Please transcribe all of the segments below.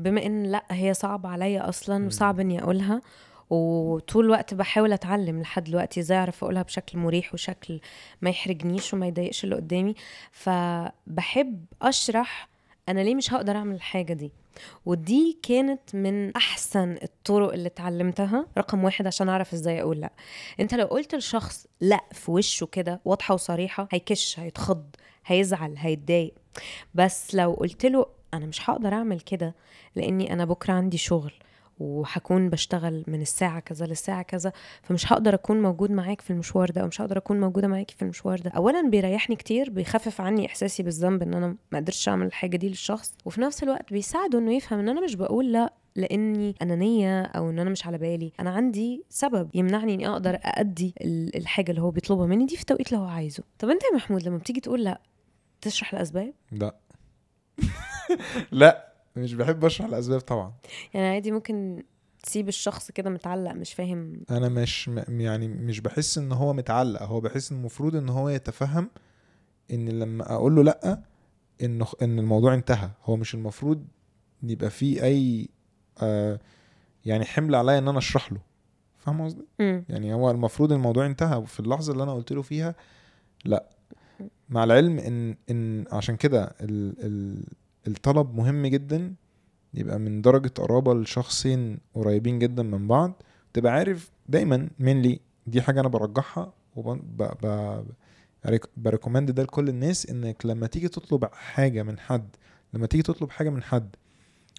بما ان لا هي صعبة عليا اصلا وصعب اني اقولها، وطول الوقت بحاول اتعلم لحد دلوقتي ازاي اعرف اقولها بشكل مريح وشكل ما يحرجنيش وما يضايقش اللي قدامي. فبحب اشرح انا ليه مش هقدر اعمل الحاجة دي. ودي كانت من احسن الطرق اللي اتعلمتها، رقم 1 عشان اعرف ازاي اقول لا. انت لو قلت لشخص لا في وشه كده واضحة وصريحة، هيكش، هيتخض، هيزعل، هيتضايق. بس لو قلت له انا مش هقدر اعمل كده لاني انا بكرة عندي شغل وهكون بشتغل من الساعة كذا للساعة كذا، فمش هقدر أكون موجود معاك في المشوار ده، أو مش هقدر أكون موجودة معاكي في المشوار ده. أولا بيريحني كتير، بيخفف عني إحساسي بالذنب إن أنا ما قدرتش أعمل الحاجة دي للشخص، وفي نفس الوقت بيساعده إنه يفهم إن أنا مش بقول لا لاني انانيه او ان انا مش على بالي، انا عندي سبب يمنعني اني اقدر اادي الحاجه اللي هو بيطلبها مني دي في التوقيت اللي هو عايزه. طب انت يا محمود لما بتيجي تقول لا تشرح الاسباب؟ لا لا مش بحب اشرح الاسباب طبعا. يعني عادي ممكن تسيب الشخص كده متعلق مش فاهم؟ انا يعني مش بحس ان هو متعلق، هو بحس ان المفروض ان هو يتفهم ان لما اقول له لا ان الموضوع انتهى. هو مش المفروض يبقى فيه اي يعني حمل عليا ان انا اشرح له، فاهم قصدي؟ يعني هو المفروض الموضوع انتهى في اللحظه اللي انا قلت له فيها لا. مع العلم ان عشان كده الطلب مهم جدا، يبقى من درجه قرابه لشخصين قريبين جدا من بعض. تبقى عارف دايما لي دي حاجه انا برجحها بريكومند ده لكل الناس، انك لما تيجي تطلب حاجه من حد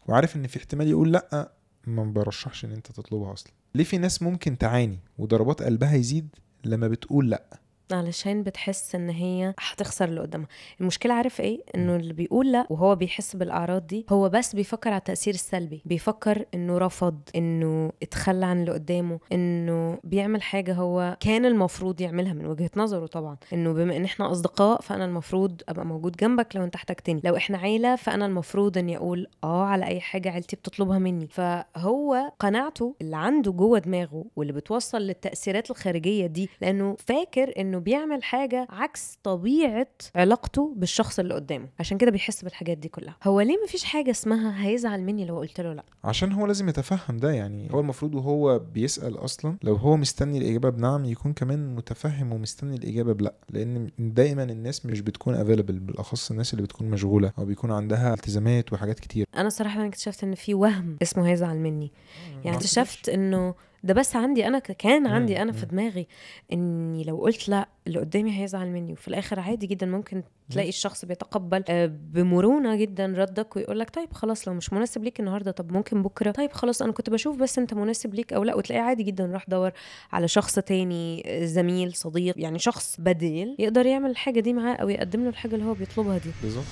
وعارف ان في احتمال يقول لا، ما برشحش ان انت تطلبها اصلا. ليه في ناس ممكن تعاني وضربات قلبها يزيد لما بتقول لا؟ علشان بتحس ان هي هتخسر اللي قدامها. المشكله عارف ايه؟ انه اللي بيقول لا وهو بيحس بالاعراض دي هو بس بيفكر على التاثير السلبي، بيفكر انه رفض، انه اتخلى عن اللي قدامه، انه بيعمل حاجه هو كان المفروض يعملها من وجهه نظره طبعا. انه بما ان احنا اصدقاء فانا المفروض ابقى موجود جنبك لو انت احتجتني، لو احنا عيله فانا المفروض اني اقول على اي حاجه عيلتي بتطلبها مني. فهو قناعته اللي عنده جوه دماغه واللي بتوصل للتاثيرات الخارجيه دي، لانه فاكر انه بيعمل حاجة عكس طبيعة علاقته بالشخص اللي قدامه، عشان كده بيحس بالحاجات دي كلها. هو ليه مفيش حاجة اسمها هيزعل مني لو قلت له لا؟ عشان هو لازم يتفهم ده. يعني هو المفروض وهو بيسأل اصلا لو هو مستني الإجابة بنعم يكون كمان متفهم ومستني الإجابة بلا، لأن دايما الناس مش بتكون available، بالأخص الناس اللي بتكون مشغولة أو بيكون عندها التزامات وحاجات كتير. أنا صراحة اكتشفت إن في وهم اسمه هيزعل مني. يعني اكتشفت إنه ده بس عندي أنا، كان عندي أنا في دماغي إني لو قلت لا اللي قدامي هيزعل مني، وفي الآخر عادي جدا ممكن تلاقي الشخص بيتقبل بمرونة جدا ردك ويقولك طيب خلاص لو مش مناسب ليك النهاردة طب ممكن بكرة، طيب خلاص أنا كنت بشوف بس أنت مناسب ليك أو لا، وتلاقي عادي جدا راح دور على شخص تاني، زميل، صديق، يعني شخص بديل يقدر يعمل الحاجة دي معاه أو يقدم له الحاجة اللي هو بيطلبها دي. بالظبط.